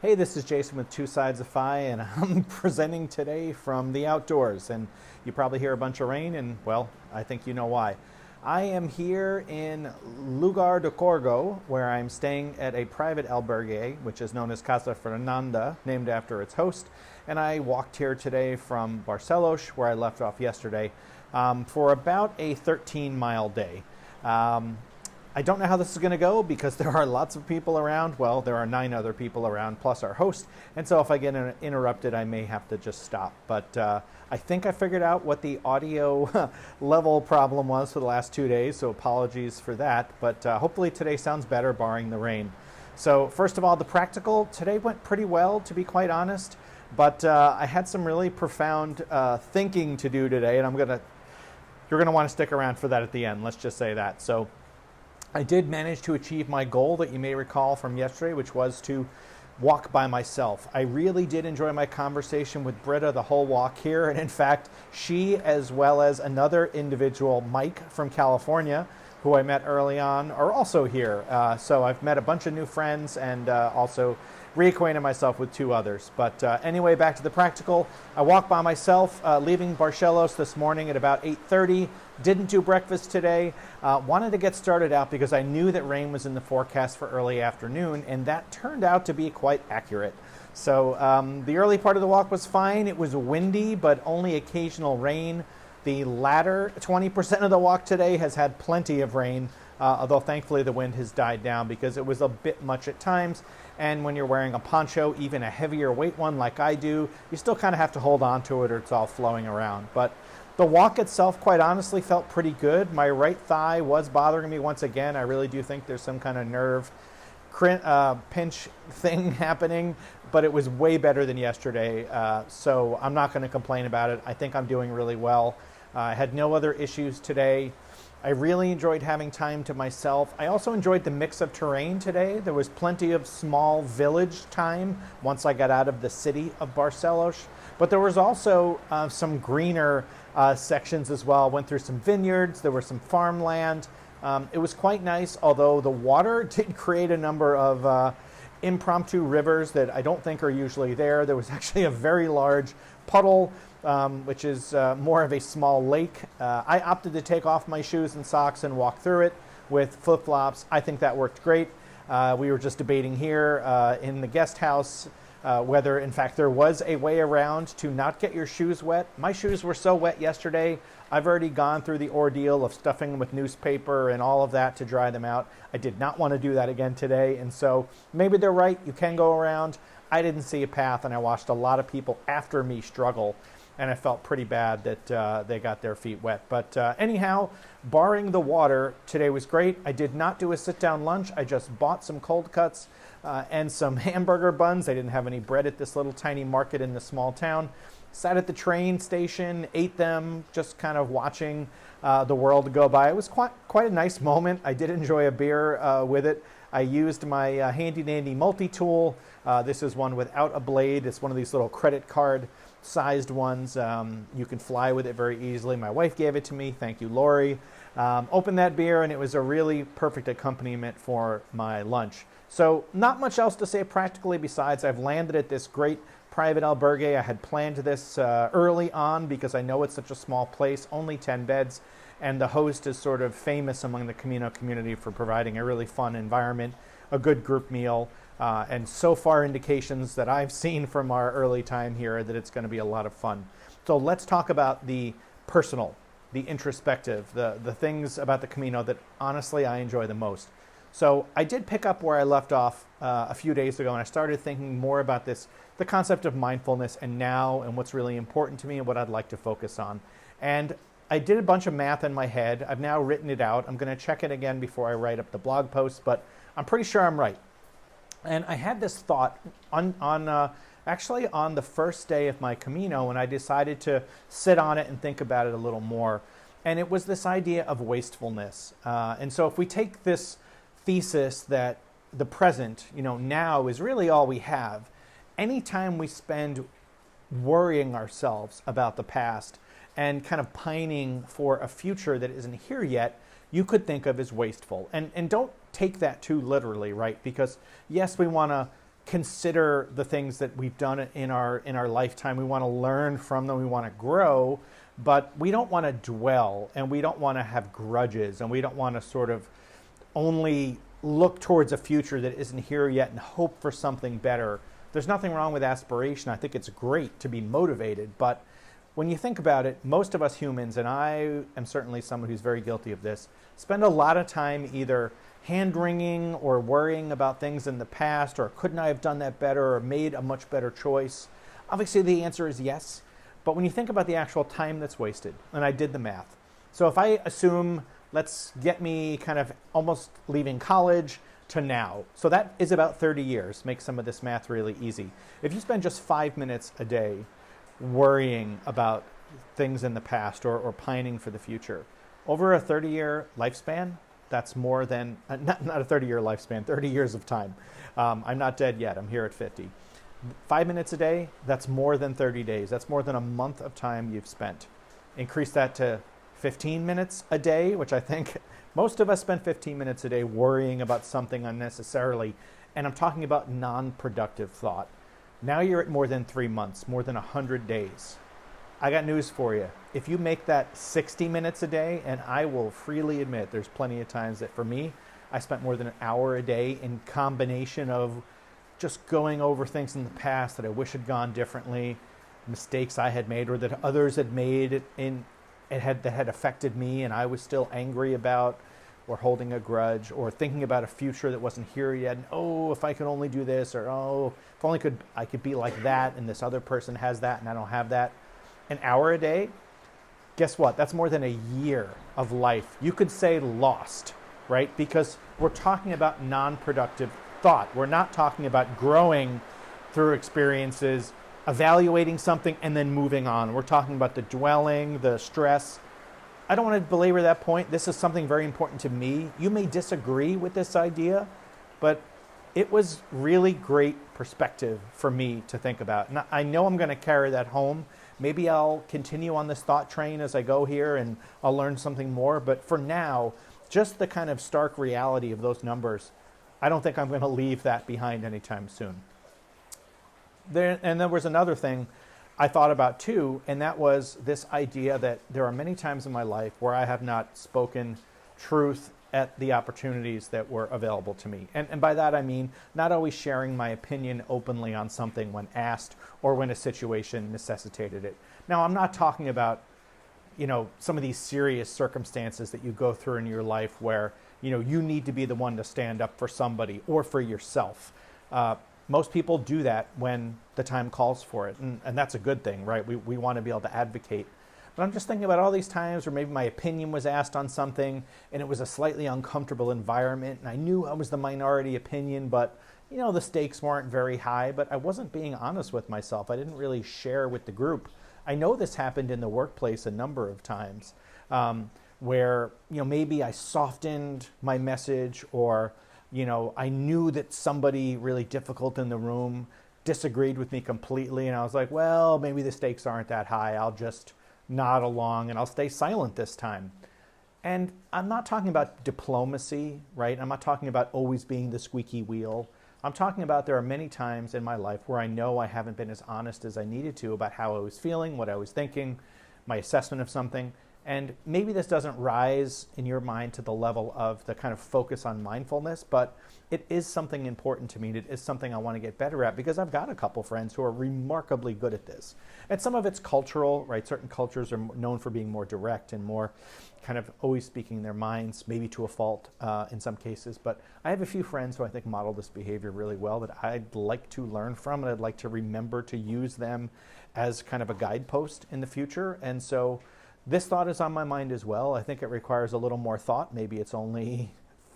Hey, this is Jason with Two Sides of Phi, and I'm presenting today from the outdoors. And you probably hear a bunch of rain, and well, I think you know why. I am here in Lugar de Cordo, where I'm staying at a private albergue, which is known as Casa Fernanda, named after its host. And I walked here today from Barcelos, where I left off yesterday, for about a 13-mile day. I don't know how this is going to go because there are lots of people around. Well, there are 9 other people around, plus our host. And so if I get interrupted, I may have to just stop. But I think I figured out what the audio level problem was for the last 2 days, so apologies for that. But hopefully today sounds better, barring the rain. So first of all, the practical. Today went pretty well, to be quite honest. But I had some really profound thinking to do today, and you're going to want to stick around for that at the end. Let's just say that. So I did manage to achieve my goal that you may recall from yesterday, which was to walk by myself. I really did enjoy my conversation with Britta the whole walk here. And in fact, she, as well as another individual, Mike from California, who I met early on, are also here. So I've met a bunch of new friends and also reacquainted myself with 2 others. But anyway, back to the practical. I walked by myself, leaving Barcelos this morning at about 8:30. Didn't do breakfast today. Wanted to get started out because I knew that rain was in the forecast for early afternoon, and that turned out to be quite accurate. So the early part of the walk was fine. It was windy, but only occasional rain. The latter 20% of the walk today has had plenty of rain, although thankfully the wind has died down because it was a bit much at times. And when you're wearing a poncho, even a heavier weight one like I do, you still kind of have to hold on to it or it's all flowing around. But the walk itself, quite honestly, felt pretty good. My right thigh was bothering me once again. I really do think there's some kind of nerve pinch thing happening, but it was way better than yesterday. So I'm not going to complain about it. I think I'm doing really well. I had no other issues today. I really enjoyed having time to myself. I also enjoyed the mix of terrain today. There was plenty of small village time once I got out of the city of Barcelos, but there was also some greener sections as well. Went through some vineyards. There was some farmland. It was quite nice, although the water did create a number of impromptu rivers that I don't think are usually there. There was actually a very large puddle, which is more of a small lake. I opted to take off my shoes and socks and walk through it with flip-flops. I think that worked great. We were just debating here in the guest house whether, in fact, there was a way around to not get your shoes wet. My shoes were so wet yesterday. I've already gone through the ordeal of stuffing them with newspaper and all of that to dry them out. I did not want to do that again today, and so maybe they're right. You can go around. I didn't see a path, and I watched a lot of people after me struggle, and I felt pretty bad that they got their feet wet. But anyhow, barring the water, today was great. I did not do a sit-down lunch. I just bought some cold cuts and some hamburger buns. I didn't have any bread at this little tiny market in the small town. Sat at the train station, ate them, just kind of watching the world go by. It was quite a nice moment. I did enjoy a beer with it. I used my handy-dandy multi-tool. This is one without a blade. It's one of these little credit card sized ones. You can fly with it very easily. My wife gave it to me. Thank you, Lori. Opened that beer, and it was a really perfect accompaniment for my lunch. So not much else to say practically besides I've landed at this great private albergue. I had planned this early on because I know it's such a small place, only 10 beds, and the host is sort of famous among the Camino community for providing a really fun environment, a good group meal, and so far indications that I've seen from our early time here that it's going to be a lot of fun. So let's talk about the personal, the introspective, the things about the Camino that honestly I enjoy the most. So I did pick up where I left off a few days ago, and I started thinking more about the concept of mindfulness and now and what's really important to me and what I'd like to focus on. And I did a bunch of math in my head. I've now written it out. I'm going to check it again before I write up the blog post, but I'm pretty sure I'm right. And I had this thought actually on the first day of my Camino, and I decided to sit on it and think about it a little more. And it was this idea of wastefulness. And so if we take this thesis that the present, now is really all we have, anytime we spend worrying ourselves about the past and kind of pining for a future that isn't here yet, you could think of as wasteful. And don't take that too literally, right? Because yes, we want to consider the things that we've done in our lifetime. We want to learn from them. We want to grow, but we don't want to dwell, and we don't want to have grudges, and we don't want to sort of only look towards a future that isn't here yet and hope for something better. There's nothing wrong with aspiration. I think it's great to be motivated, but when you think about it, most of us humans, and I am certainly someone who's very guilty of this, spend a lot of time either hand-wringing or worrying about things in the past, or couldn't I have done that better or made a much better choice? Obviously the answer is yes, but when you think about the actual time that's wasted, and I did the math. So if I assume, let's get me kind of almost leaving college to now. So that is about 30 years. Make some of this math really easy. If you spend just 5 minutes a day worrying about things in the past or pining for the future, over a 30-year lifespan, that's more than, not a 30-year lifespan, 30 years of time. I'm not dead yet. I'm here at 50. 5 minutes a day, that's more than 30 days. That's more than a month of time you've spent. Increase that to 15 minutes a day, which I think most of us spend 15 minutes a day worrying about something unnecessarily. And I'm talking about non-productive thought. Now you're at more than 3 months, more than 100 days. I got news for you. If you make that 60 minutes a day, and I will freely admit there's plenty of times that for me, I spent more than an hour a day in combination of just going over things in the past that I wish had gone differently, mistakes I had made or that others had made that had affected me and I was still angry about, or holding a grudge, or thinking about a future that wasn't here yet. And, oh, if I could only do this, or oh, if only I could be like that, and this other person has that and I don't have that. An hour a day, guess what? That's more than a year of life. You could say lost, right? Because we're talking about non-productive thought. We're not talking about growing through experiences, evaluating something, and then moving on. We're talking about the dwelling, the stress. I don't want to belabor that point. This is something very important to me. You may disagree with this idea, but it was really great perspective for me to think about. And I know I'm going to carry that home. Maybe I'll continue on this thought train as I go here and I'll learn something more. But for now, just the kind of stark reality of those numbers, I don't think I'm going to leave that behind anytime soon. There was another thing I thought about too, and that was this idea that there are many times in my life where I have not spoken truth at the opportunities that were available to me. And by that I mean not always sharing my opinion openly on something when asked or when a situation necessitated it. Now, I'm not talking about, some of these serious circumstances that you go through in your life where, you need to be the one to stand up for somebody or for yourself. Most people do that when the time calls for it, and that's a good thing, right? We want to be able to advocate. But I'm just thinking about all these times where maybe my opinion was asked on something and it was a slightly uncomfortable environment, and I knew I was the minority opinion, but the stakes weren't very high, but I wasn't being honest with myself. I didn't really share with the group. I know this happened in the workplace a number of times where maybe I softened my message, or I knew that somebody really difficult in the room disagreed with me completely, and I was like, well, maybe the stakes aren't that high. I'll just nod along and I'll stay silent this time. And I'm not talking about diplomacy, right? I'm not talking about always being the squeaky wheel. I'm talking about there are many times in my life where I know I haven't been as honest as I needed to about how I was feeling, what I was thinking, my assessment of something. And maybe this doesn't rise in your mind to the level of the kind of focus on mindfulness, but it is something important to me. It is something I want to get better at, because I've got a couple friends who are remarkably good at this. And some of it's cultural, right? Certain cultures are known for being more direct and more kind of always speaking their minds, maybe to a fault in some cases. But I have a few friends who I think model this behavior really well that I'd like to learn from, and I'd like to remember to use them as kind of a guidepost in the future. And so this thought is on my mind as well. I think it requires a little more thought. Maybe it's only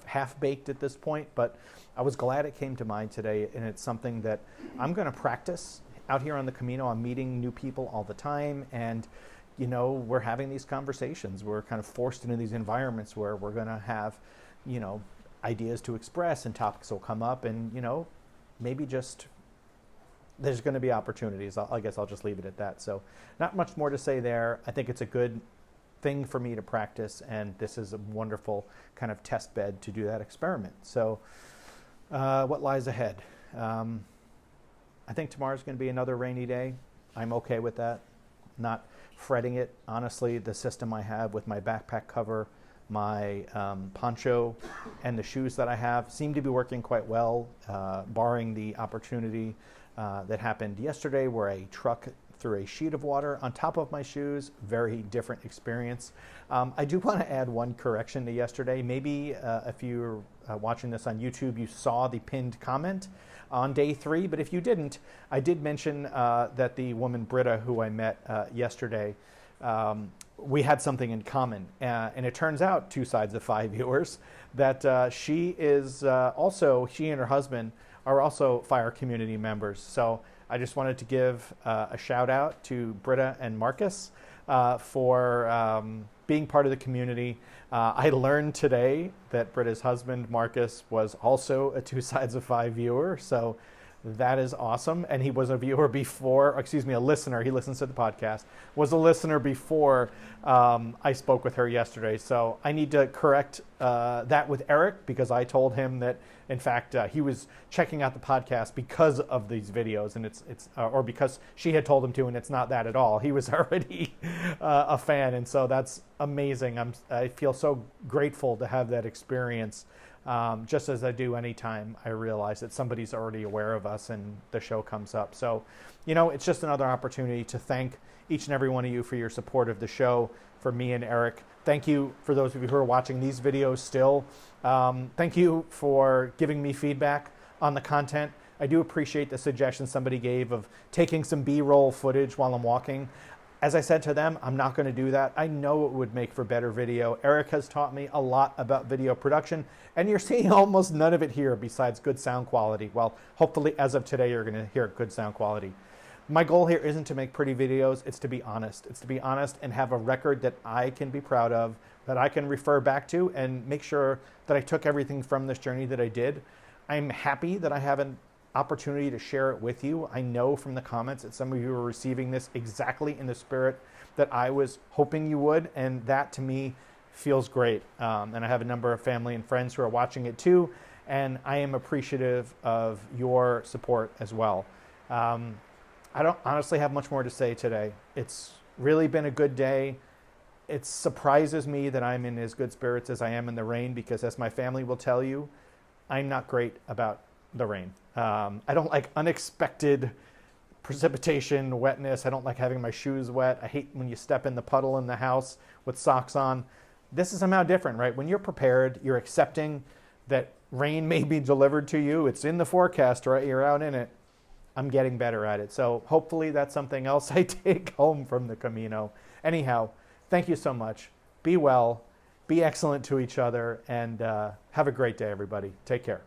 half-baked at this point, but I was glad it came to mind today, and it's something that I'm going to practice out here on the Camino. I'm meeting new people all the time, and we're having these conversations. We're kind of forced into these environments where we're going to have, ideas to express, and topics will come up, and, maybe just there's going to be opportunities. I guess I'll just leave it at that. So not much more to say there. I think it's a good thing for me to practice, and this is a wonderful kind of test bed to do that experiment. So what lies ahead? I think tomorrow's going to be another rainy day. I'm okay with that. Not fretting it. Honestly, the system I have with my backpack cover, my poncho, and the shoes that I have seem to be working quite well, barring the opportunity that happened yesterday where a truck threw a sheet of water on top of my shoes. Very different experience. I do want to add one correction to yesterday. Maybe if you're watching this on YouTube, you saw the pinned comment on day 3, but if you didn't, I did mention that the woman Britta, who I met yesterday, we had something in common, and it turns out, 2 sides of 5 viewers, that she is also, she and her husband are also fire community members. So I just wanted to give a shout out to Britta and Marcus for being part of the community. I learned today that Britta's husband, Marcus, was also a 2 sides of 5 viewer. So that is awesome. And he was a viewer before, excuse me, a listener. He listens to the podcast, was a listener before I spoke with her yesterday. So I need to correct that with Eric, because I told him that, in fact, he was checking out the podcast because of these videos, and it's or because she had told him to, and it's not that at all. He was already a fan, and so that's amazing. I feel so grateful to have that experience. Just as I do anytime I realize that somebody's already aware of us and the show comes up. So, it's just another opportunity to thank each and every one of you for your support of the show, for me and Eric. Thank you for those of you who are watching these videos still. Thank you for giving me feedback on the content. I do appreciate the suggestion somebody gave of taking some B-roll footage while I'm walking. As I said to them, I'm not going to do that. I know it would make for better video. Eric has taught me a lot about video production, and you're seeing almost none of it here besides good sound quality. Well, hopefully as of today, you're going to hear good sound quality. My goal here isn't to make pretty videos. It's to be honest. It's to be honest and have a record that I can be proud of, that I can refer back to, and make sure that I took everything from this journey that I did. I'm happy that I have an opportunity to share it with you. I know from the comments that some of you are receiving this exactly in the spirit that I was hoping you would, and that to me feels great. And I have a number of family and friends who are watching it too, and I am appreciative of your support as well. I don't honestly have much more to say today. It's really been a good day. It surprises me that I'm in as good spirits as I am in the rain, because as my family will tell you, I'm not great about the rain. I don't like unexpected precipitation, wetness. I don't like having my shoes wet. I hate when you step in the puddle in the house with socks on. This is somehow different, right? When you're prepared, you're accepting that rain may be delivered to you. It's in the forecast, right? You're out in it. I'm getting better at it. So hopefully that's something else I take home from the Camino. Anyhow, thank you so much. Be well, be excellent to each other, and have a great day, everybody. Take care.